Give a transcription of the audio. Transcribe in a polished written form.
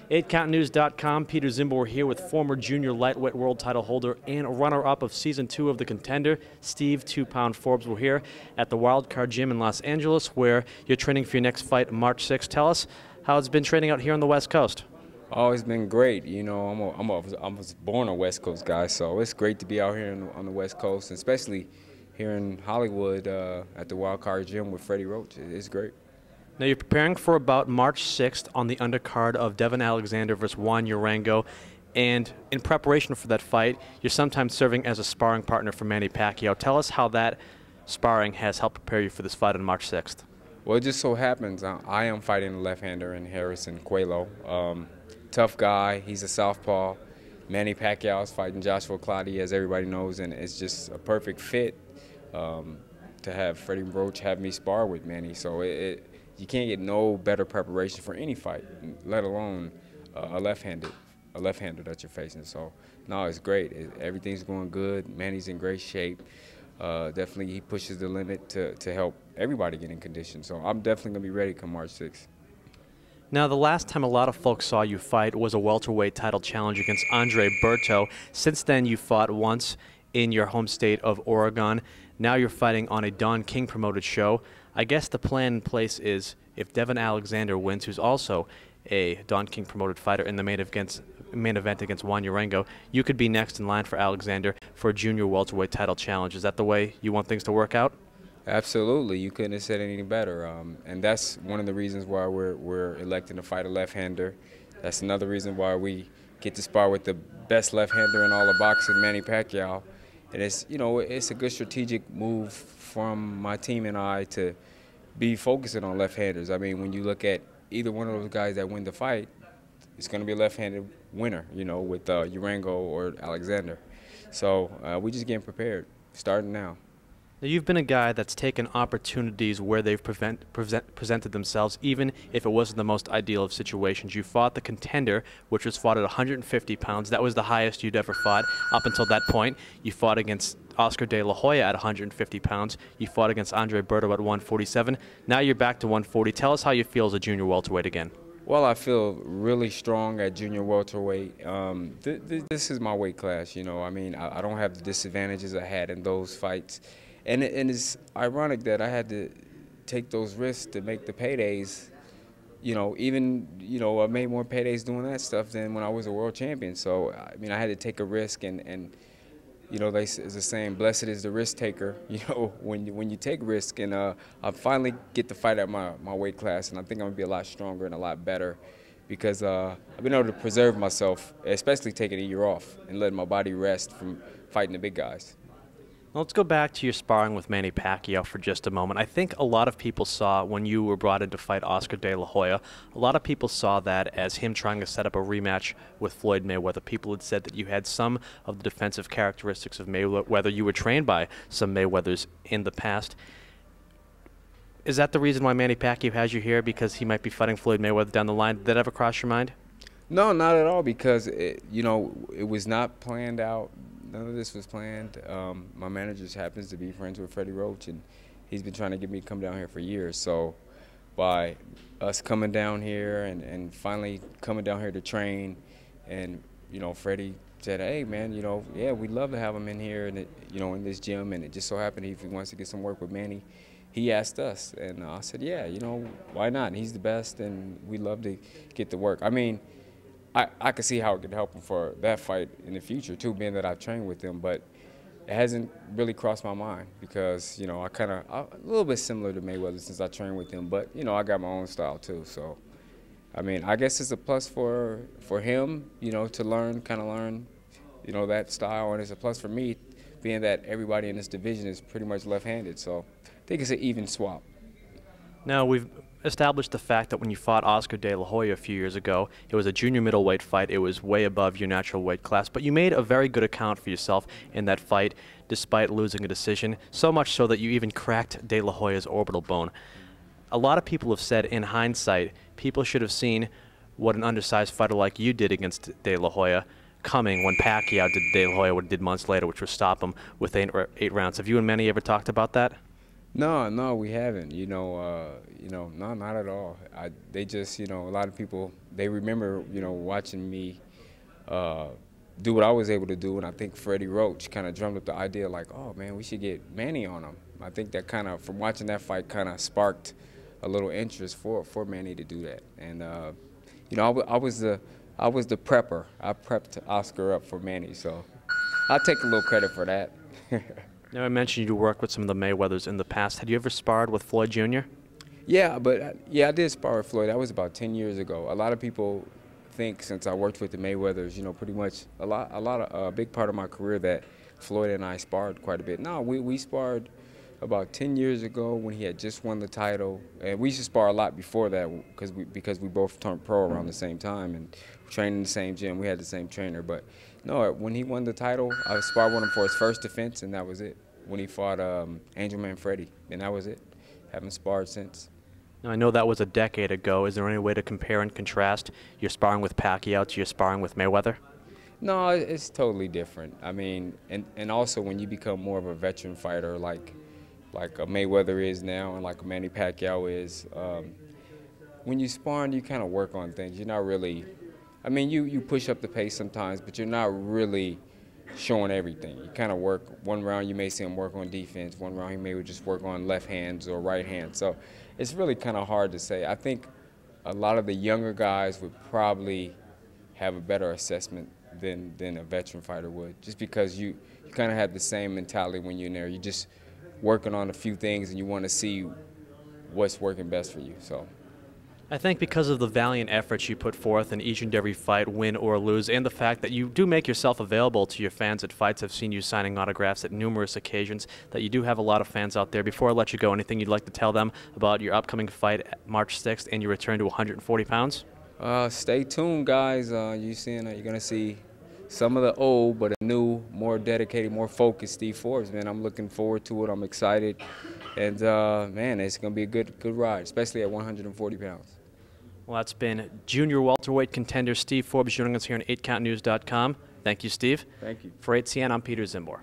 8countnews.com, Peter Zimbor here with former junior lightweight world title holder and runner-up of Season 2 of The Contender, Steve 2-Pound Forbes. We're here at the Wildcard Gym in Los Angeles where you're training for your next fight March 6th. Tell us how it's been training out here on the West Coast. Oh, it's been great. You know, I was born a West Coast guy, so it's great to be out here on the West Coast, especially here in Hollywood at the Wildcard Gym with Freddie Roach. It's great. Now you're preparing for about March 6th on the undercard of Devin Alexander versus Juan Urango, and in preparation for that fight, you're sometimes serving as a sparring partner for Manny Pacquiao. Tell us how that sparring has helped prepare you for this fight on March 6th. Well, it just so happens I am fighting a left-hander in Harrison Coelho. Tough guy. He's a southpaw. Manny Pacquiao is fighting Joshua Clottey, as everybody knows, and it's just a perfect fit to have Freddie Roach have me spar with Manny. So you can't get no better preparation for any fight, let alone a left-hander that you're facing. So, no, it's great. Everything's going good. Manny's in great shape. Definitely he pushes the limit to help everybody get in condition. So I'm definitely going to be ready come March 6th. Now, the last time a lot of folks saw you fight was a welterweight title challenge against Andre Berto. Since then, you fought once in your home state of Oregon. Now you're fighting on a Don King promoted show. I guess the plan in place is if Devin Alexander wins, who's also a Don King promoted fighter in the main event against Juan Urango, you could be next in line for Alexander for a junior welterweight title challenge. Is that the way you want things to work out? Absolutely. You couldn't have said anything better. And that's one of the reasons why we're electing to fight a left-hander. That's another reason why we get to spar with the best left-hander in all of boxing, Manny Pacquiao. And it's, you know, it's a good strategic move from my team and I to be focusing on left-handers. I mean, when you look at either one of those guys that win the fight, it's going to be a left-handed winner, you know, with Urango or Alexander. So we're just getting prepared, starting now. Now, you've been a guy that's taken opportunities where they've presented themselves, even if it wasn't the most ideal of situations. You fought the Contender, which was fought at 150 pounds. That was the highest you'd ever fought up until that point. You fought against Oscar De La Hoya at 150 pounds. You fought against Andre Berto at 147. Now you're back to 140. Tell us how you feel as a junior welterweight again. Well, I feel really strong at junior welterweight. This is my weight class, you know. I mean, I don't have the disadvantages I had in those fights. And it's ironic that I had to take those risks to make the paydays. You know, even, you know, I made more paydays doing that stuff than when I was a world champion. So, I mean, I had to take a risk, and you know, there's a saying, blessed is the risk taker, you know, when you take risk. And I finally get to fight at my weight class, and I think I'm going to be a lot stronger and a lot better because I've been able to preserve myself, especially taking a year off and letting my body rest from fighting the big guys. Let's go back to your sparring with Manny Pacquiao for just a moment. I think a lot of people saw when you were brought in to fight Oscar De La Hoya, a lot of people saw that as him trying to set up a rematch with Floyd Mayweather. People had said that you had some of the defensive characteristics of Mayweather. You were trained by some Mayweathers in the past. Is that the reason why Manny Pacquiao has you here, because he might be fighting Floyd Mayweather down the line? Did that ever cross your mind? No, not at all, because, you know, it was not planned out. None of this was planned. My manager just happens to be friends with Freddie Roach, and he's been trying to get me to come down here for years. So by us coming down here and finally coming down here to train, and, you know, Freddie said, hey, man, you know, yeah, we'd love to have him in here, and you know, in this gym. And it just so happened if he wants to get some work with Manny, he asked us. And I said, yeah, you know, why not? He's the best, and we'd love to get to work. I mean, I could see how it could help him for that fight in the future, too, being that I've trained with him. But it hasn't really crossed my mind because, you know, I'm a little bit similar to Mayweather since I trained with him. But, you know, I got my own style, too. So, I mean, I guess it's a plus for him, you know, to kind of learn, you know, that style. And it's a plus for me, being that everybody in this division is pretty much left-handed. So I think it's an even swap. Now, we've established the fact that when you fought Oscar De La Hoya a few years ago, it was a junior middleweight fight. It was way above your natural weight class, but you made a very good account for yourself in that fight despite losing a decision, so much so that you even cracked De La Hoya's orbital bone. A lot of people have said, in hindsight, people should have seen what an undersized fighter like you did against De La Hoya coming when Pacquiao did De La Hoya what he did months later, which was stop him with eight rounds. Have you and Manny ever talked about that? No, no, we haven't. No, not at all. They just, a lot of people they remember, watching me uh, do what I was able to do, and I think Freddie Roach kind of drummed up the idea, like, oh man, we should get Manny on him. I think that kind of, from watching that fight, kind of sparked a little interest for Manny to do that. And I was the prepper. I prepped Oscar up for Manny, so I'll take a little credit for that. Now, I mentioned you worked with some of the Mayweathers in the past. Had you ever sparred with Floyd Jr.? Yeah, but I did spar with Floyd. That was about 10 years ago. A lot of people think, since I worked with the Mayweathers, pretty much a big part of my career, that Floyd and I sparred quite a bit. No, we sparred about 10 years ago when he had just won the title, and we used to spar a lot before that because we both turned pro around the same time and trained in the same gym. We had the same trainer, but no, when he won the title, I sparred with him for his first defense, and that was it. When he fought Angel Man Freddie, and that was it. Haven't sparred since. Now, I know that was a decade ago. Is there any way to compare and contrast your sparring with Pacquiao to your sparring with Mayweather? No, it's totally different. I mean, and also when you become more of a veteran fighter like a Mayweather is now and like a Manny Pacquiao is, when you sparring, you kind of work on things. You're not really, I mean, you push up the pace sometimes, but you're not really showing everything. You kind of work, one round you may see him work on defense, one round he may just work on left hands or right hands. So it's really kind of hard to say. I think a lot of the younger guys would probably have a better assessment than a veteran fighter would, just because you kind of have the same mentality when you're in there. You're just working on a few things and you want to see what's working best for you. So I think because of the valiant efforts you put forth in each and every fight, win or lose, and the fact that you do make yourself available to your fans at fights. I've seen you signing autographs at numerous occasions, that you do have a lot of fans out there. Before I let you go, anything you'd like to tell them about your upcoming fight March 6th and your return to 140 pounds? Stay tuned, guys. You're going to see some of the old, but a new, more dedicated, more focused Steve Forbes, man. I'm looking forward to it. I'm excited. And, man, it's going to be a good ride, especially at 140 pounds. Well, that's been junior welterweight contender Steve Forbes joining us here on 8countnews.com. Thank you, Steve. Thank you. For 8CN, I'm Peter Zimbor.